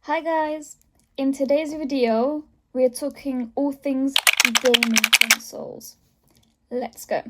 Hi guys! In today's video, we're talking all things gaming consoles. Let's go.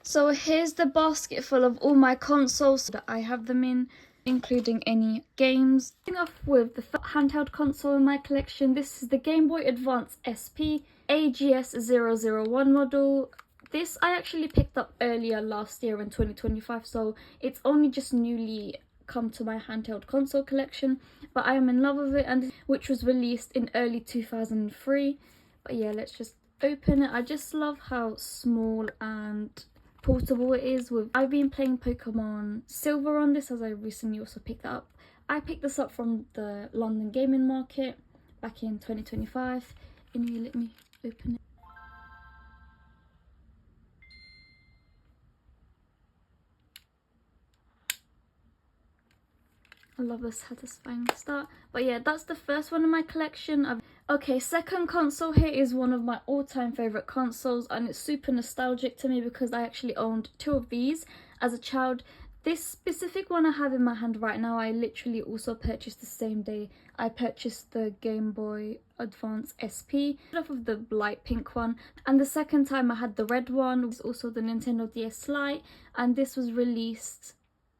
So here's the basket full of all my consoles that I have them in, including any games. Starting off with the handheld console in my collection. This is the Game Boy Advance SP AGS001 model. This I actually picked up earlier last year in 2025, so it's only just newly come to my handheld console collection, but I am in love with it, and which was released in early 2003. But yeah, let's just open it. I just love how small and portable it is. I've been playing Pokemon Silver on this, as I recently also picked that up. I picked this up from the London gaming market back in 2025. Anyway, let me open it. I love the satisfying start. But yeah, that's the first one in my collection. Okay, second console here is one of my all-time favourite consoles, and it's super nostalgic to me because I actually owned two of these as a child. This specific one I have in my hand right now, I literally also purchased the same day I purchased the Game Boy Advance SP, off of the light pink one. And the second time I had the red one was also the Nintendo DS Lite, and this was released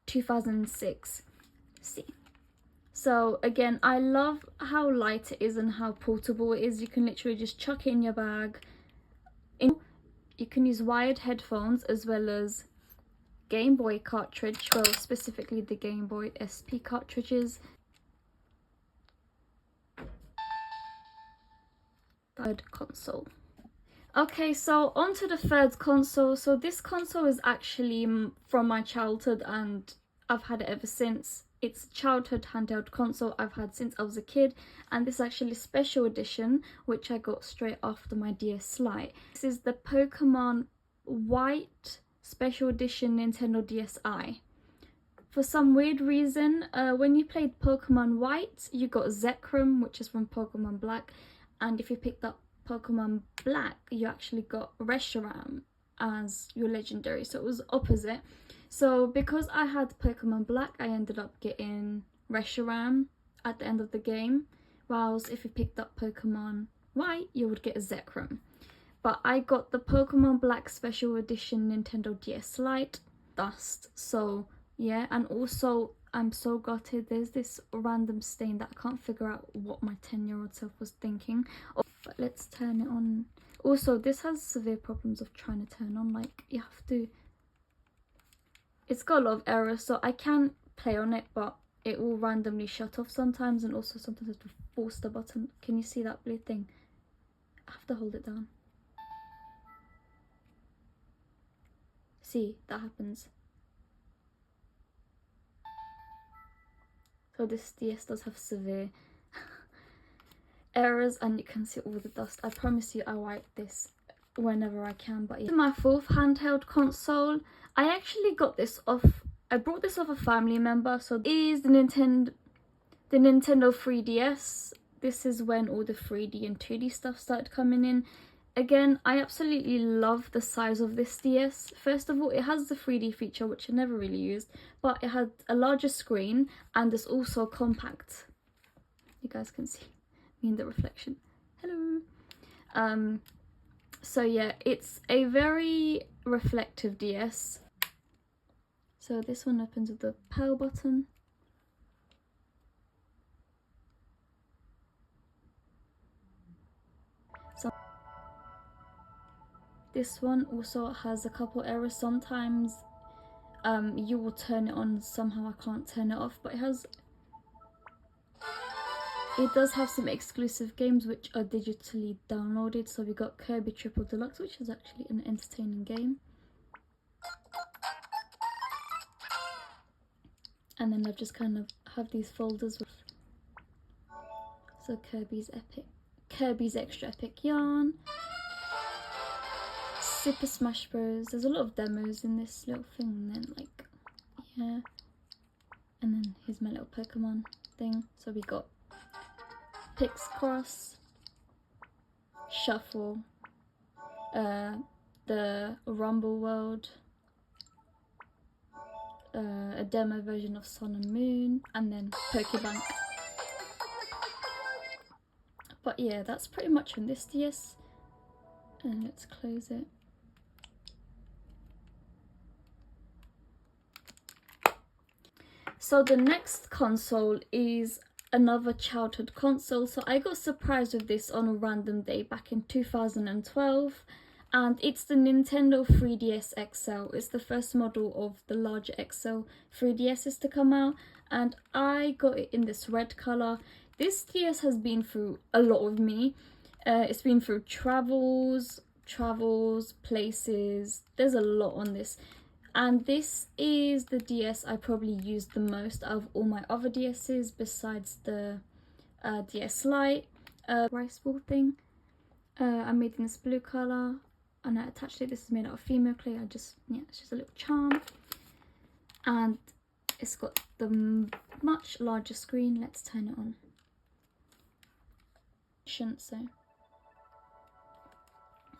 2006. See, so again, I love how light it is and how portable it is. You can literally just chuck it in your bag. You can use wired headphones as well as Game Boy cartridge, well, specifically the Game Boy SP cartridges. Third console. Okay, so on to the third console. So this console is actually from my childhood, and I've had it ever since. It's a childhood handheld console I've had since I was a kid, and this is actually a special edition which I got straight after my DS Lite. This is the Pokemon White Special Edition Nintendo DSi. For some weird reason, when you played Pokemon White, you got Zekrom, which is from Pokemon Black, and if you picked up Pokemon Black, you actually got Reshiram as your legendary, so it was opposite. So because I had Pokemon Black, I ended up getting Reshiram at the end of the game, whilst if you picked up Pokemon White, you would get a Zekrom. But I got the Pokemon Black Special Edition Nintendo DS Lite dust, so yeah. And also, I'm so gutted, there's this random stain that I can't figure out what my 10-year-old self was thinking. But let's turn it on. Also, this has severe problems of trying to turn on, like you have to, it's got a lot of errors, so I can play on it, but it will randomly shut off sometimes, and also sometimes I have to force the button. Can you see that blue thing? I have to hold it down. See, that happens. So this DS does have severe errors, and you can see all the dust. I promise you I wipe this whenever I can. But yeah, my fourth handheld console, I actually got this off, I brought this off a family member. So it is the Nintendo 3DS. This is when all the 3D and 2D stuff started coming in. Again, I absolutely love the size of this DS. First of all, it has the 3D feature, which I never really used, but it had a larger screen, and it's also compact. You guys can see me in the reflection. Hello. So yeah, it's a very reflective DS. So this one opens with the power button. So this one also has a couple errors. Sometimes you will turn it on, somehow I can't turn it off, but it does have some exclusive games which are digitally downloaded. So we got Kirby Triple Deluxe, which is actually an entertaining game. And then I just kind of have these folders with, so Kirby's Extra Epic Yarn, Super Smash Bros. There's a lot of demos in this little thing, and then like, yeah. And then here's my little Pokemon thing. So we got Pix Cross, Shuffle, the Rumble World, a demo version of Sun and Moon, and then Pokebank. But yeah, that's pretty much on this DS. And let's close it. So the next console is another childhood console. So I got surprised with this on a random day back in 2012, and it's the Nintendo 3DS XL. It's the first model of the larger XL 3DSs to come out, and I got it in this red color. This DS has been through a lot with me. It's been through travels, places. There's a lot on this. And this is the DS I probably used the most out of all my other DSs besides the DS Lite rice ball thing. I made in this blue colour and I attached it. This is made out of female clay. It's just a little charm. And it's got the much larger screen. Let's turn it on. Shouldn't say.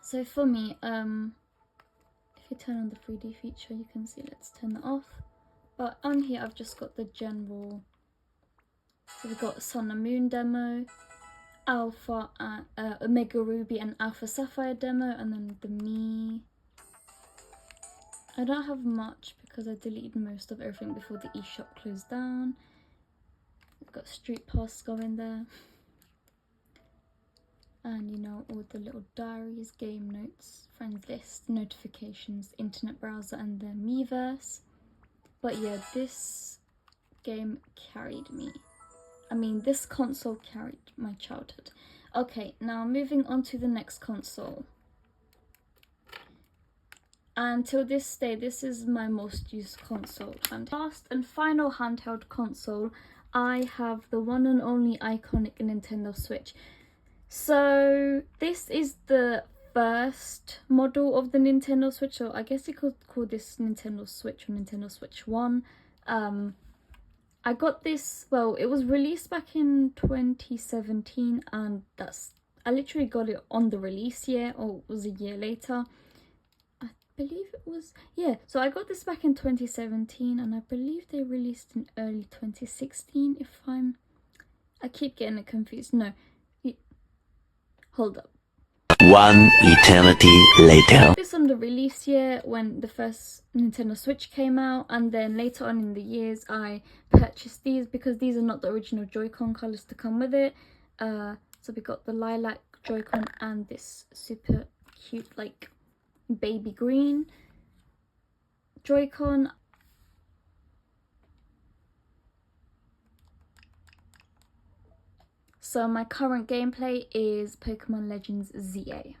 So for me, if you turn on the 3D feature, you can see, let's turn that off. But on here, I've just got the general. So we've got Sun and Moon demo, Alpha, Omega Ruby and Alpha Sapphire demo, and then the Me. I don't have much because I deleted most of everything before the eShop closed down. We've got Street Pass going there. And you know, all the little diaries, game notes, friends list, notifications, internet browser, and the Miiverse. But yeah, this game carried me. I mean, this console carried my childhood. Okay, now moving on to the next console. And till this day, this is my most used console. And last and final handheld console, I have the one and only iconic Nintendo Switch. So this is the first model of the Nintendo Switch, so I guess you could call this Nintendo Switch or Nintendo Switch 1. I got this, well, it was released back in 2017, and I literally got it on the release year, or it was a year later. I believe it was, yeah, so I got this back in 2017, and I believe they released in early 2016, I keep getting it confused. No, hold up. One eternity later. This on the release year when the first Nintendo Switch came out, and then later on in the years I purchased these because these are not the original Joy-Con colours to come with it. So we got the lilac Joy-Con and this super cute like baby green Joy-Con. So my current gameplay is Pokemon Legends ZA.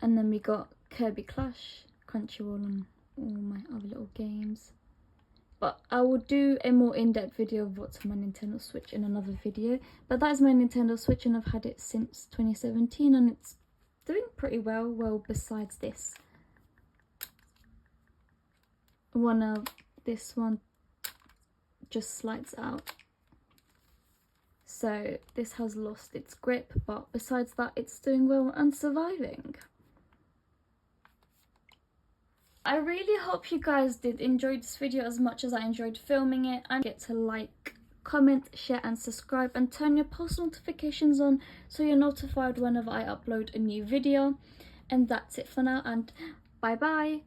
And then we got Kirby Clash, Crunchyroll and all my other little games. But I will do a more in-depth video of what's on my Nintendo Switch in another video. But that is my Nintendo Switch and I've had it since 2017 and it's doing pretty well besides this. This one just slides out. So this has lost its grip, but besides that, it's doing well and surviving. I really hope you guys did enjoy this video as much as I enjoyed filming it. And get to like, comment, share and subscribe and turn your post notifications on so you're notified whenever I upload a new video. And that's it for now, and bye bye.